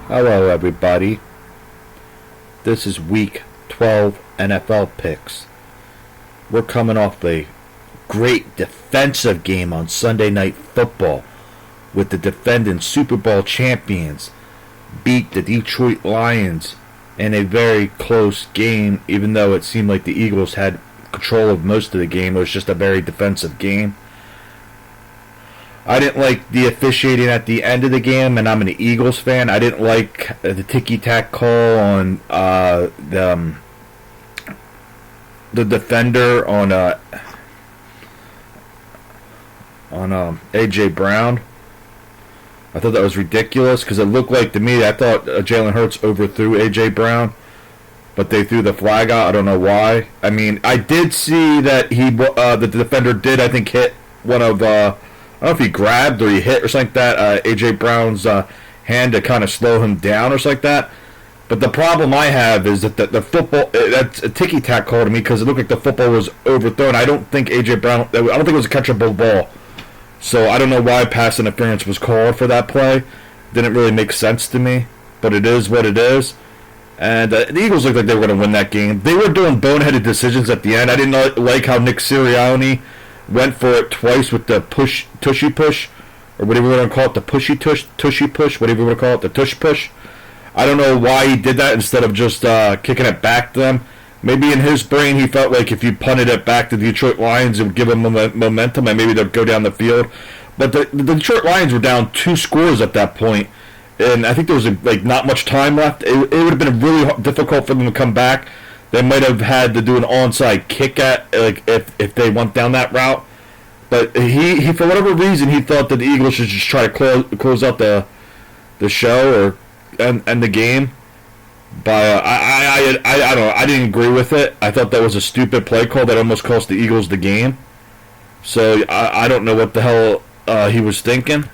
Hello, everybody. This is Week 12 NFL picks. We're coming off a great defensive game on Sunday Night Football with the defending Super Bowl champions beat the Detroit Lions in a very close game, even though it seemed like the Eagles had control of most of the game. It was just a very defensive game. I didn't like the officiating at the end of the game, and I'm an Eagles fan. I didn't like the ticky-tack call on the defender on A.J. Brown. I thought that was ridiculous because it looked like to me, I thought Jalen Hurts overthrew A.J. Brown, but they threw the flag out. I don't know why. I mean, I did see that the defender did, I think, hit one of... I don't know if he grabbed or he hit or something like that, A.J. Brown's hand to kind of slow him down or something like that. But the problem I have is that the football, that's a ticky-tack call to me because it looked like the football was overthrown. I don't think A.J. Brown, I don't think it was a catchable ball. So I don't know why pass interference was called for that play. Didn't really make sense to me, but it is what it is. And the Eagles looked like they were going to win that game. They were doing boneheaded decisions at the end. I didn't like how Nick Sirianni went for it twice with the tushy push, or whatever we want to call it, the tushy push, whatever we want to call it, the tush push. I don't know why he did that instead of just kicking it back to them. Maybe in his brain he felt like if you punted it back to the Detroit Lions, it would give them momentum and maybe they'd go down the field. But the Detroit Lions were down 2 scores at that point, and I think there was not much time left. It would have been really difficult for them to come back. They might have had to do an onside kick if they went down that route. But he for whatever reason he thought that the Eagles should just try to close out the show or end the game. But I don't know. I didn't agree with it. I thought that was a stupid play call that almost cost the Eagles the game. So I don't know what the hell he was thinking.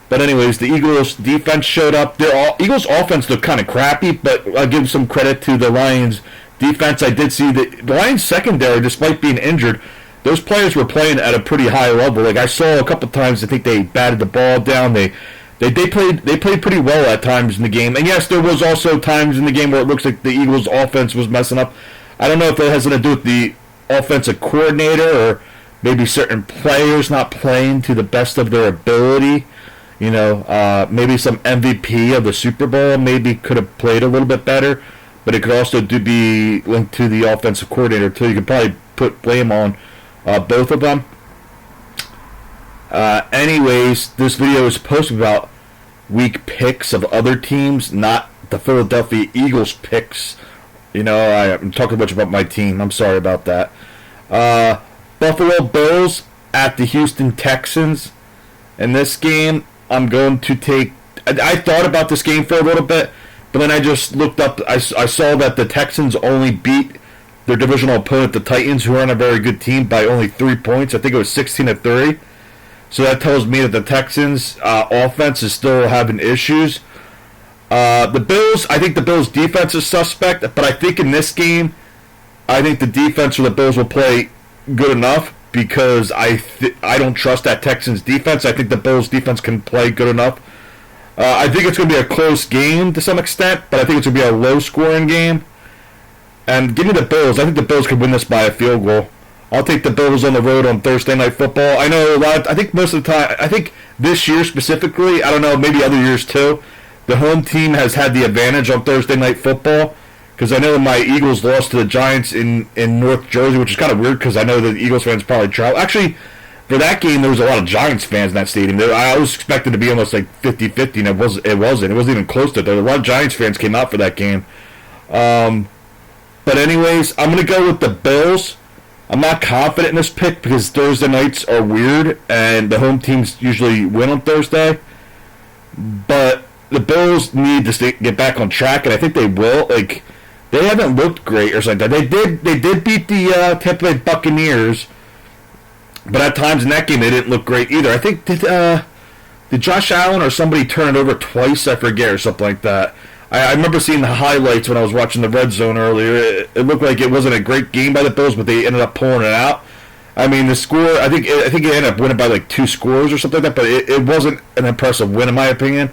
But anyways, the Eagles defense showed up. The Eagles offense looked kind of crappy, but I'll give some credit to the Lions defense. I did see the Lions secondary, despite being injured, those players were playing at a pretty high level. Like I saw a couple times, I think they batted the ball down. They played pretty well at times in the game. And yes, there was also times in the game where it looks like the Eagles offense was messing up. I don't know if it has to do with the offensive coordinator or maybe certain players not playing to the best of their ability. You know, maybe some MVP of the Super Bowl maybe could have played a little bit better, but it could also be linked to the offensive coordinator too. You could probably put blame on both of them. Anyways, this video is posted about week picks of other teams, not the Philadelphia Eagles picks. You know, I'm talking much about my team. I'm sorry about that. Buffalo Bills at the Houston Texans. In this game, I'm going to take... I thought about this game for a little bit, but then I just looked up. I saw that the Texans only beat their divisional opponent, the Titans, who aren't a very good team, by only 3 points. I think it was 16-3. So that tells me that the Texans' offense is still having issues. The Bills, I think the Bills' defense is suspect, but I think in this game, I think the defense for the Bills will play good enough, because I don't trust that Texans defense. I think the Bills defense can play good enough. I think it's going to be a close game to some extent, but I think it's going to be a low-scoring game. And give me the Bills. I think the Bills could win this by a field goal. I'll take the Bills on the road on Thursday Night Football. I know I think most of the time, I think this year specifically, I don't know, maybe other years too, the home team has had the advantage on Thursday Night Football. Because I know my Eagles lost to the Giants in North Jersey, which is kind of weird because I know that the Eagles fans probably travel. Actually, for that game, there was a lot of Giants fans in that stadium. I was expected to be almost like 50-50, and it wasn't. It wasn't even close to it. A lot of Giants fans came out for that game. But anyways, I'm going to go with the Bills. I'm not confident in this pick because Thursday nights are weird, and the home teams usually win on Thursday. But the Bills need to get back on track, and I think they will. They haven't looked great or something like that. They did beat the Tampa Bay Buccaneers, but at times in that game they didn't look great either. I think did Josh Allen or somebody turn it over twice? I forget, or something like that. I remember seeing the highlights when I was watching the Red Zone earlier. It looked like it wasn't a great game by the Bills, but they ended up pulling it out. I mean, the score, I think it ended up winning by 2 scores or something like that, but it wasn't an impressive win in my opinion.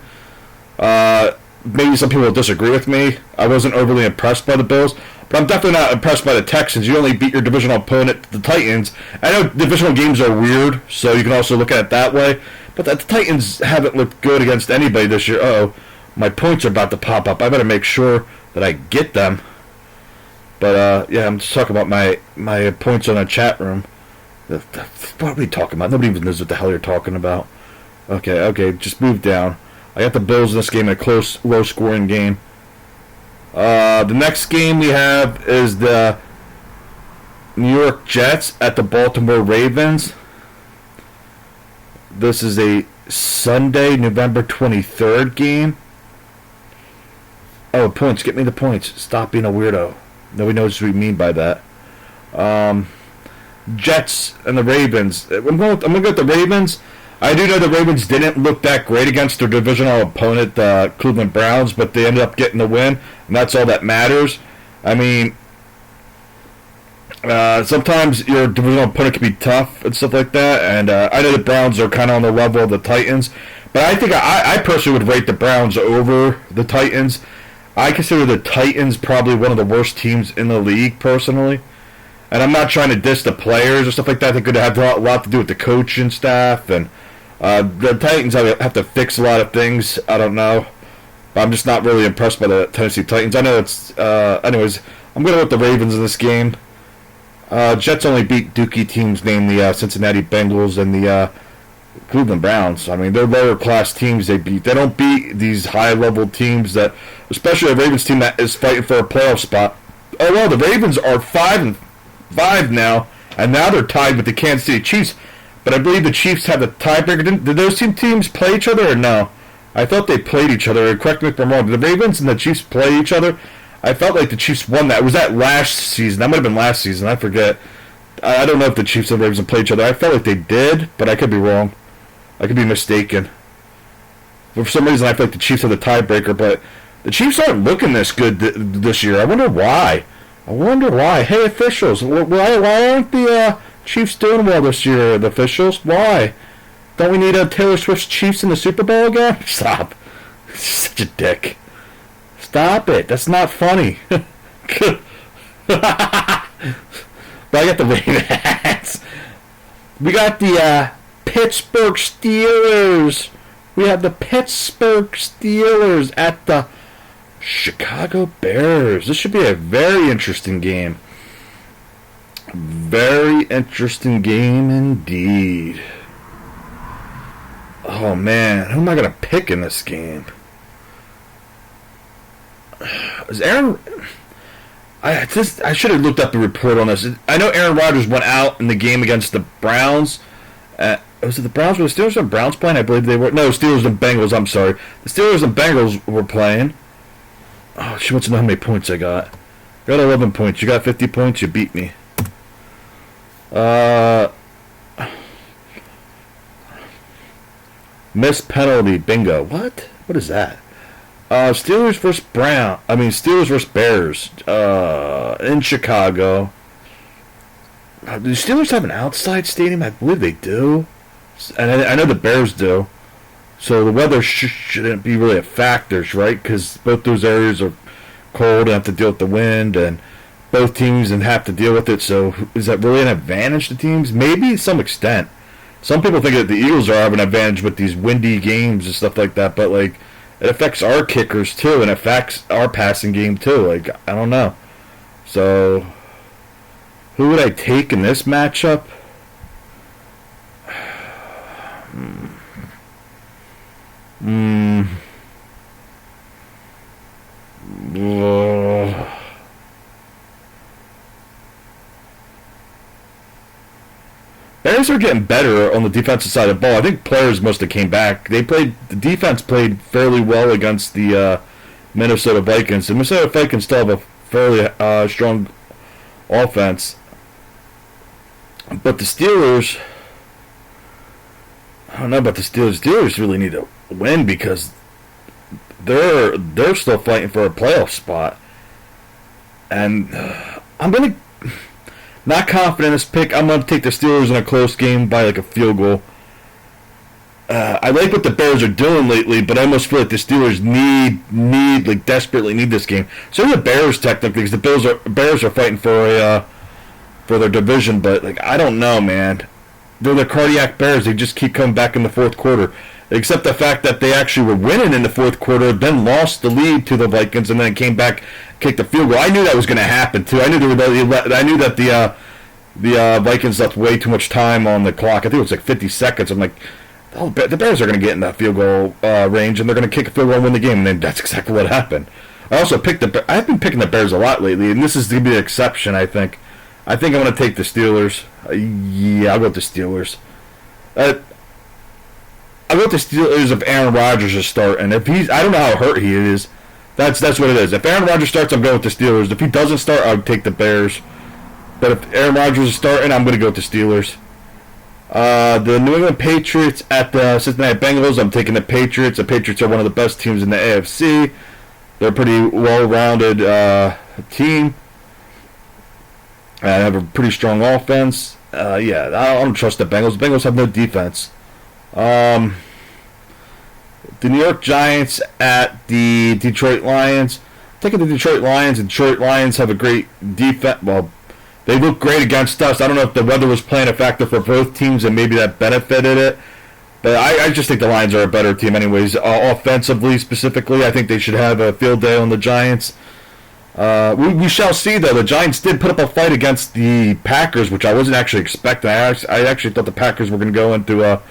maybe some people will disagree with me. I wasn't overly impressed by the Bills, but I'm definitely not impressed by the Texans. You only beat your divisional opponent, the Titans. I know divisional games are weird, so you can also look at it that way. But the Titans haven't looked good against anybody this year. Uh-oh, my points are about to pop up. I better make sure that I get them. But, yeah, I'm just talking about my points on the chat room. What are we talking about? Nobody even knows what the hell you're talking about. Okay, just move down. I got the Bills in this game, a close, low-scoring game. The next game we have is the New York Jets at the Baltimore Ravens. This is a Sunday, November 23rd game. Oh, points. Get me the points. Stop being a weirdo. Nobody knows what we mean by that. Jets and the Ravens. I'm going to go with the Ravens. I do know the Ravens didn't look that great against their divisional opponent, the Cleveland Browns, but they ended up getting the win, and that's all that matters. I mean, sometimes your divisional opponent can be tough and stuff like that, and I know the Browns are kind of on the level of the Titans, but I think I personally would rate the Browns over the Titans. I consider the Titans probably one of the worst teams in the league, personally. And I'm not trying to diss the players or stuff like that. They could have a lot to do with the coaching staff, and the Titans have to fix a lot of things. I don't know. I'm just not really impressed by the Tennessee Titans. I know it's... anyways, I'm going to go with the Ravens in this game. Jets only beat dookie teams named the Cincinnati Bengals and the Cleveland Browns. I mean, they're lower-class teams they beat. They don't beat these high-level teams that... Especially a Ravens team that is fighting for a playoff spot. Oh, well, the Ravens are 5-5 now, and now they're tied with the Kansas City Chiefs. But I believe the Chiefs have the tiebreaker. Did those two teams play each other or no? I thought they played each other. Correct me if I'm wrong. Did the Ravens and the Chiefs play each other? I felt like the Chiefs won that. Was that last season? That might have been last season. I forget. I don't know if the Chiefs and the Ravens played each other. I felt like they did, but I could be wrong. I could be mistaken. But for some reason, I feel like the Chiefs have the tiebreaker, but the Chiefs aren't looking this good this year. I wonder why. Hey, officials, why aren't the Chiefs doing well this year? The officials, why? Don't we need a Taylor Swift Chiefs in the Super Bowl again? Stop. Such a dick. Stop it. That's not funny. But I got the Ravens. We got the Pittsburgh Steelers. We have the Pittsburgh Steelers at the Chicago Bears. This should be a very interesting game. Very interesting game indeed. Oh man, who am I going to pick in this game? Is Aaron... I should have looked up the report on this. I know Aaron Rodgers went out in the game against the Browns. Was it the Browns? Were the Steelers and Browns playing? I believe they were. No, Steelers and Bengals. I'm sorry. The Steelers and Bengals were playing. Oh, she wants to know how many points I got. I got 11 points. You got 50 points. You beat me. Missed penalty. Bingo. What? What is that? Steelers versus Bears. In Chicago. Do the Steelers have an outside stadium? I believe they do. And I know the Bears do. So the weather shouldn't be really a factor, right? Because both those areas are cold and have to deal with the wind, and both teams and have to deal with it. So is that really an advantage to teams? Maybe to some extent. Some people think that the Eagles are having an advantage with these windy games and stuff like that, but like it affects our kickers too, and it affects our passing game too. Like, I don't know. So who would I take in this matchup? Bears are getting better on the defensive side of the ball. I think players must have came back. The defense played fairly well against the Minnesota Vikings. The Minnesota Vikings still have a fairly strong offense. But the Steelers, I don't know about the Steelers. Steelers really need to win because they're still fighting for a playoff spot. And I'm going to, not confident in this pick. I'm going to take the Steelers in a close game by like a field goal. I like what the Bears are doing lately, but I almost feel like the Steelers desperately need this game. So the Bears technically, because the Bears are fighting for their division, but like I don't know, man. They're the cardiac Bears. They just keep coming back in the fourth quarter. Except the fact that they actually were winning in the fourth quarter, then lost the lead to the Vikings, and then came back, kicked the field goal. I knew that was going to happen too. I knew that the Vikings left way too much time on the clock. I think it was like 50 seconds. I'm like, oh, the Bears are going to get in that field goal range, and they're going to kick a field goal and win the game. And then that's exactly what happened. I've been picking the Bears a lot lately, and this is going to be the exception. I think I'm going to take the Steelers. Yeah, I'll go with the Steelers. I'll go with the Steelers if Aaron Rodgers is starting. I don't know how hurt he is. That's what it is. If Aaron Rodgers starts, I'm going with the Steelers. If he doesn't start, I'll take the Bears. But if Aaron Rodgers is starting, I'm going to go with the Steelers. The New England Patriots at the Cincinnati Bengals, I'm taking the Patriots. The Patriots are one of the best teams in the AFC. They're a pretty well-rounded team. They have a pretty strong offense. I don't trust the Bengals. The Bengals have no defense. The New York Giants at the Detroit Lions. I'm taking the Detroit Lions. The Detroit Lions have a great defense. Well, they look great against us. I don't know if the weather was playing a factor for both teams and maybe that benefited it. But I just think the Lions are a better team anyways. Offensively, specifically, I think they should have a field day on the Giants. We shall see, though. The Giants did put up a fight against the Packers, which I wasn't actually expecting. I actually thought the Packers were going to go into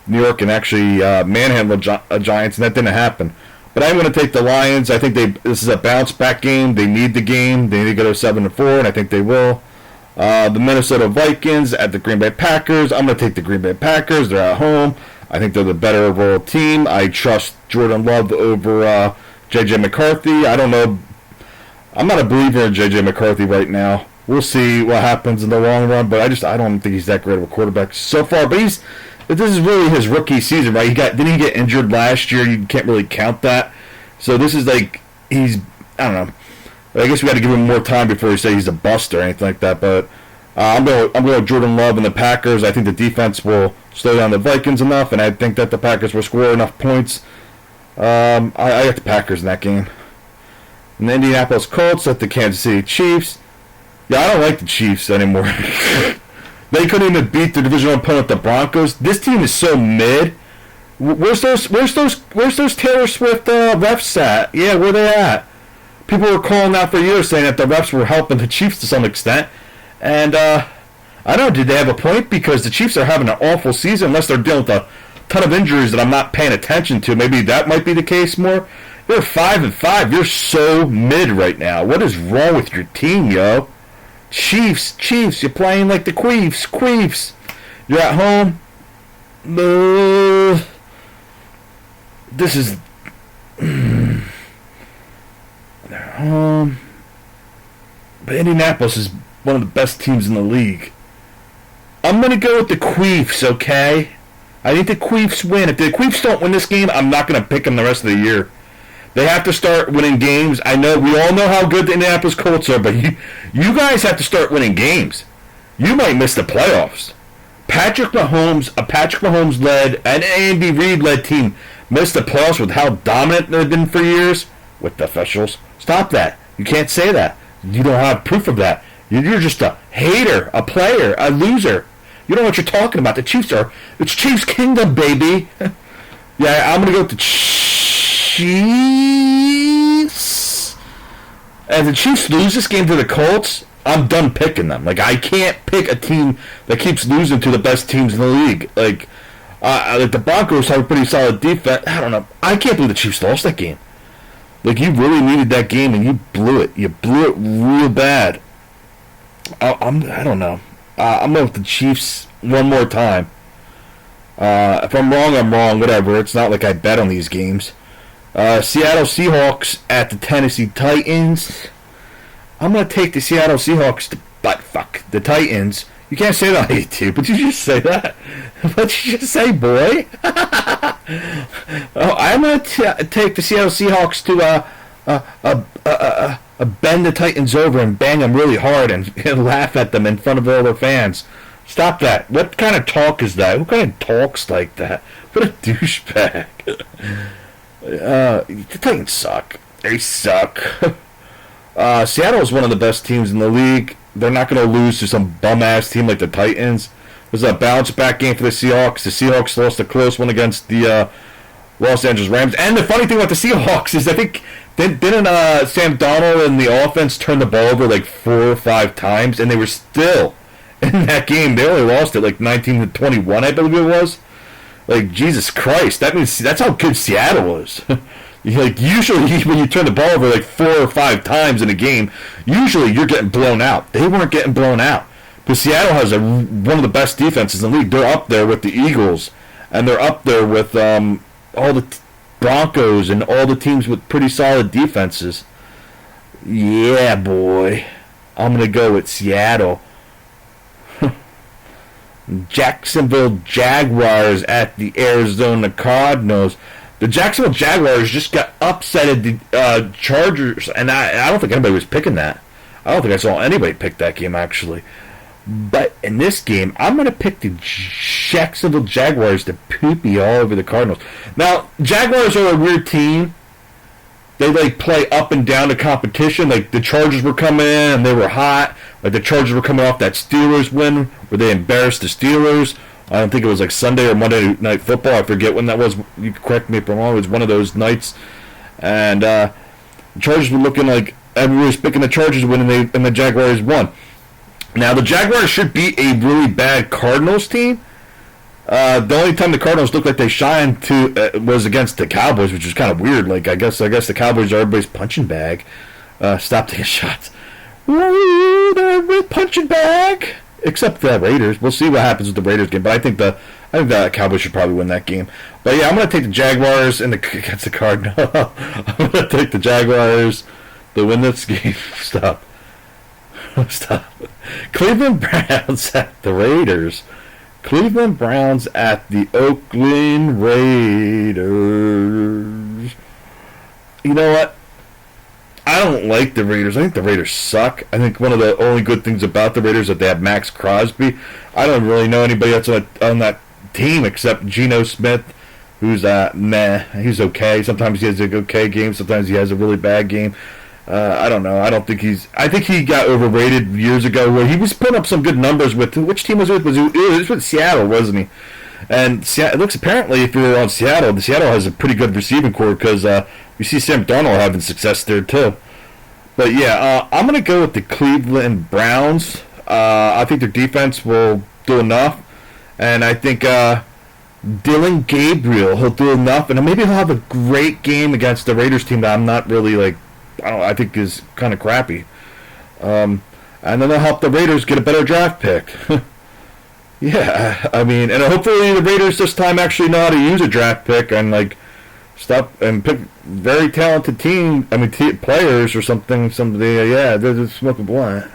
New York and actually manhandle Giants, and that didn't happen. But I'm going to take the Lions. I think this is a bounce-back game. They need the game. They need to go to 7-4, and I think they will. The Minnesota Vikings at the Green Bay Packers. I'm going to take the Green Bay Packers. They're at home. I think they're the better overall team. I trust Jordan Love over J.J. McCarthy. I don't know. I'm not a believer in J.J. McCarthy right now. We'll see what happens in the long run, but I don't think he's that great of a quarterback so far. But this is really his rookie season, right? Didn't he get injured last year? You can't really count that. So this is like I don't know. I guess we got to give him more time before we say he's a bust or anything like that. But I'm going with Jordan Love and the Packers. I think the defense will slow down the Vikings enough, and I think that the Packers will score enough points. I got the Packers in that game. And the Indianapolis Colts at the Kansas City Chiefs. Yeah, I don't like the Chiefs anymore. They couldn't even beat the divisional opponent, the Broncos. This team is so mid. Where's those Taylor Swift refs at? Yeah, where they at? People were calling out for years saying that the refs were helping the Chiefs to some extent. And I don't know, did they have a point? Because the Chiefs are having an awful season unless they're dealing with a ton of injuries that I'm not paying attention to. Maybe that might be the case more. You're 5-5. You're so mid right now. What is wrong with your team, yo? Chiefs, you're playing like the Queefs. You're at home. This is... They're home. But Indianapolis is one of the best teams in the league. I'm going to go with the Queefs, okay? I think the Queefs win. If the Queefs don't win this game, I'm not going to pick them the rest of the year. They have to start winning games. I know we all know how good the Indianapolis Colts are, but you guys have to start winning games. You might miss the playoffs. Patrick Mahomes led, an Andy Reid led team missed the playoffs with how dominant they've been for years with the officials. Stop that. You can't say that. You don't have proof of that. You're just a hater, a player, a loser. You don't know what you're talking about. The Chiefs it's Chiefs Kingdom, baby. Yeah, I'm going to go with the Chiefs. And the Chiefs lose this game to the Colts, I'm done picking them. Like, I can't pick a team that keeps losing to the best teams in the league. Like the Broncos have a pretty solid defense. I don't know. I can't believe the Chiefs lost that game. Like, you really needed that game, and you blew it. You blew it real bad. I don't know. I'm going with the Chiefs one more time. If I'm wrong, I'm wrong. Whatever. It's not like I bet on these games. Seattle Seahawks at the Tennessee Titans. I'm going to take the Seattle Seahawks the Titans. You can't say that on YouTube, but you just say that. What did you just say, boy? I'm going to take the Seattle Seahawks to bend the Titans over and bang them really hard and laugh at them in front of all their fans. Stop that. What kind of talk is that? Who kind of talks like that? What a douchebag. The Titans suck. They suck. Seattle is one of the best teams in the league. They're not going to lose to some bum-ass team like the Titans. It was a bounce-back game for the Seahawks. The Seahawks lost a close one against the Los Angeles Rams. And the funny thing about the Seahawks is I think didn't Sam Darnold and the offense turn the ball over like 4 or 5 times, and they were still in that game. They only lost it like 19-21, I believe it was. Like, Jesus Christ, that means that's how good Seattle is. Like, usually when you turn the ball over like 4 or 5 times in a game, usually you're getting blown out. They weren't getting blown out. But Seattle has one of the best defenses in the league. They're up there with the Eagles, and they're up there with all the Broncos and all the teams with pretty solid defenses. Yeah, boy. I'm going to go with Seattle. Jacksonville Jaguars at the Arizona Cardinals. The Jacksonville Jaguars just got upset at the Chargers, and I don't think anybody was picking that. I don't think I saw anybody pick that game, actually. But in this game, I'm going to pick the Jacksonville Jaguars to poopy all over the Cardinals. Now, Jaguars are a weird team. They like play up and down the competition. Like the Chargers were coming in and they were hot. Like the Chargers were coming off that Steelers win where they embarrassed the Steelers. I don't think it was like Sunday or Monday Night Football. I forget when that was. You can correct me if I'm wrong. It was one of those nights. And the Chargers were looking like everybody was picking the Chargers to win, and the Jaguars won. Now the Jaguars should beat a really bad Cardinals team. The only time the Cardinals looked like they shined was against the Cowboys, which was kind of weird. Like I guess the Cowboys are everybody's punching bag. Stop taking shots. Woo, they're a punching bag. Except the Raiders. We'll see what happens with the Raiders game. But I think the Cowboys should probably win that game. But yeah, I'm gonna take the Jaguars against the Cardinals. I'm gonna take the Jaguars to win this game. Stop. Cleveland Browns at the Raiders. Cleveland Browns at the Oakland Raiders. You know what? I don't like the Raiders. I think the Raiders suck. I think one of the only good things about the Raiders is that they have Max Crosby. I don't really know anybody else on that team except Geno Smith, who's meh. He's okay. Sometimes he has a okay game. Sometimes he has a really bad game. I don't know. I think he got overrated years ago where he was putting up some good numbers with. Which team was it? It was with Seattle, wasn't he? And it looks apparently, if you're on Seattle, Seattle has a pretty good receiving core because you see Sam Darnold having success there too. But yeah, I'm going to go with the Cleveland Browns. I think their defense will do enough. And I think Dillon Gabriel, he'll do enough. And maybe he'll have a great game against the Raiders team that I'm not really like, I think is kind of crappy. And then they'll help the Raiders get a better draft pick. Yeah, I mean, and hopefully the Raiders this time actually know how to use a draft pick and like stop and pick very talented players or something. Yeah, they're just smoking blunt.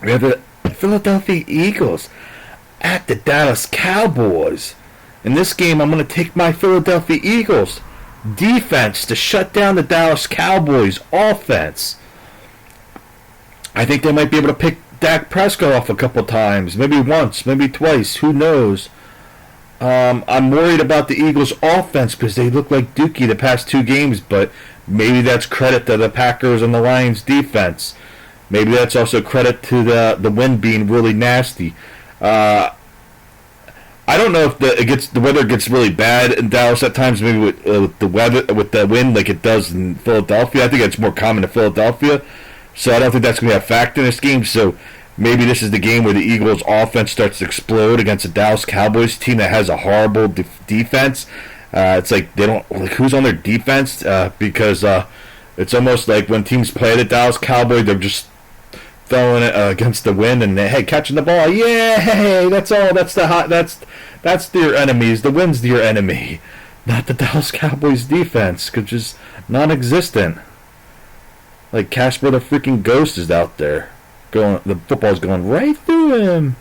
We have the Philadelphia Eagles at the Dallas Cowboys. In this game, I'm going to take my Philadelphia Eagles defense to shut down the Dallas Cowboys offense. I think they might be able to pick Dak Prescott off a couple times, maybe once, maybe twice, who knows. I'm worried about the Eagles offense because they look like Dookie the past 2 games, but maybe that's credit to the Packers and the Lions defense. Maybe that's also credit to the wind being really nasty. I don't know if the weather gets really bad in Dallas at times. Maybe with the wind like it does in Philadelphia. I think it's more common in Philadelphia, so I don't think that's going to be a factor in this game. So maybe this is the game where the Eagles' offense starts to explode against the Dallas Cowboys team that has a horrible defense. It's like they don't like who's on their defense because it's almost like when teams play the Dallas Cowboys, they're just throwing it against the wind and hey, catching the ball, yeah, hey, that's all. That's your enemies. The wind's your enemy, not the Dallas Cowboys defense, which is non-existent. Like Casper the freaking Ghost is out there, the football's going right through him.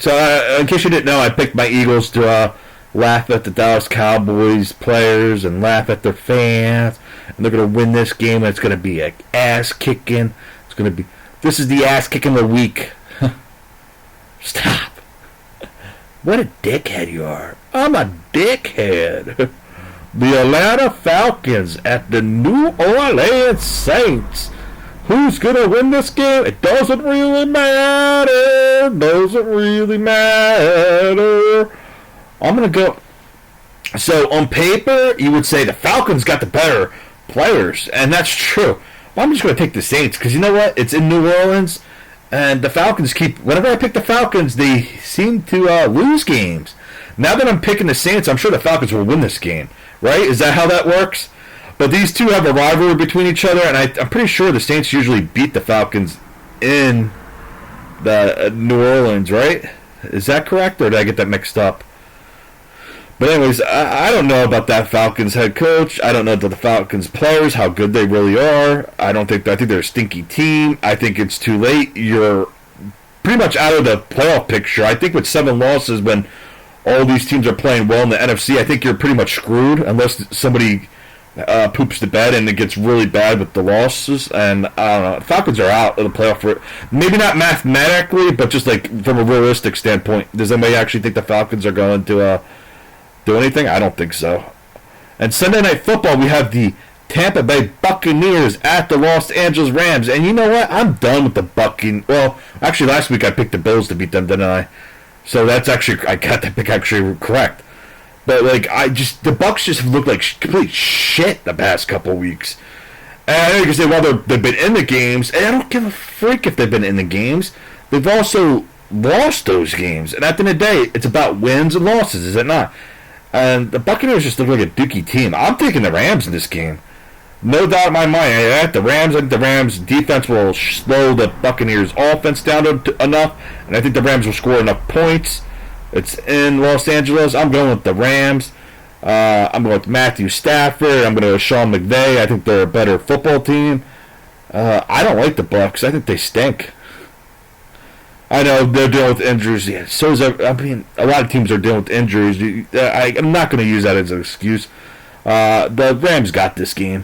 So in case you didn't know, I picked my Eagles to laugh at the Dallas Cowboys players and laugh at their fans, and they're going to win this game, and it's going to be an ass kicking. This is the ass kicking of the week. Stop. What a dickhead you are. I'm a dickhead. The Atlanta Falcons at the New Orleans Saints. Who's going to win this game? It doesn't really matter. Doesn't really matter. I'm going to go. So, on paper, you would say the Falcons got the better players, and that's true. But I'm just going to take the Saints, because you know what? It's in New Orleans, and the Falcons whenever I pick the Falcons, they seem to lose games. Now that I'm picking the Saints, I'm sure the Falcons will win this game, right? Is that how that works? But these two have a rivalry between each other, and I'm pretty sure the Saints usually beat the Falcons in the New Orleans, right? Is that correct, or did I get that mixed up? But anyways, I don't know about that Falcons head coach. I don't know about the Falcons players, how good they really are. I think they're a stinky team. I think it's too late. You're pretty much out of the playoff picture. I think with 7 losses, when all these teams are playing well in the NFC, I think you're pretty much screwed unless somebody poops the bed and it gets really bad with the losses. And I don't know. Falcons are out of the playoff. Maybe not mathematically, but just like from a realistic standpoint. Does anybody actually think the Falcons are going to do anything? I don't think so. And Sunday Night Football, we have the Tampa Bay Buccaneers at the Los Angeles Rams. And you know what? I'm done with the Buccaneers. Well, actually, last week I picked the Bills to beat them, didn't I? So that's actually, I got that pick actually correct. But, like, the Bucs just have looked like complete shit the past couple weeks. And I know you can say, well, they've been in the games. And I don't give a freak if they've been in the games. They've also lost those games. And at the end of the day, it's about wins and losses, is it not? And the Buccaneers just look like a dookie team. I'm taking the Rams in this game. No doubt in my mind. I think the Rams defense will slow the Buccaneers offense down enough. And I think the Rams will score enough points. It's in Los Angeles. I'm going with the Rams. I'm going with Matthew Stafford. I'm going with Sean McVay. I think they're a better football team. I don't like the Bucs. I think they stink. I know they're dealing with injuries. Yeah, so is a lot of teams are dealing with injuries. I'm not going to use that as an excuse. The Rams got this game.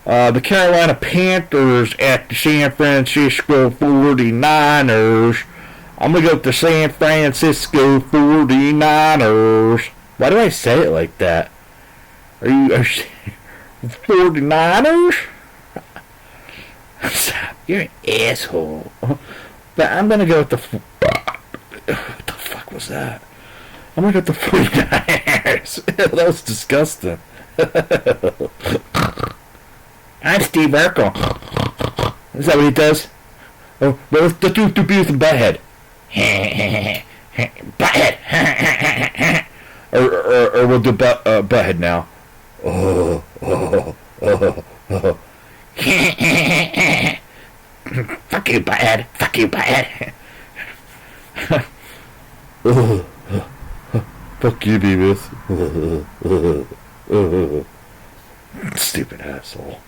The Carolina Panthers at the San Francisco 49ers. I'm going to go with the San Francisco 49ers. Why do I say it like that? Are you 49ers? You're an asshole. But I'm going to go with the... What the fuck was that? I'm going to go with the 49ers. That was disgusting. I'm Steve Urkel. Is that what he does? Oh, well, let's do Beavis and Butthead. Butthead. or we'll do Butthead now. Oh. Fuck you, Butthead. Fuck you, Butthead. Fuck you, Beavis. Stupid asshole.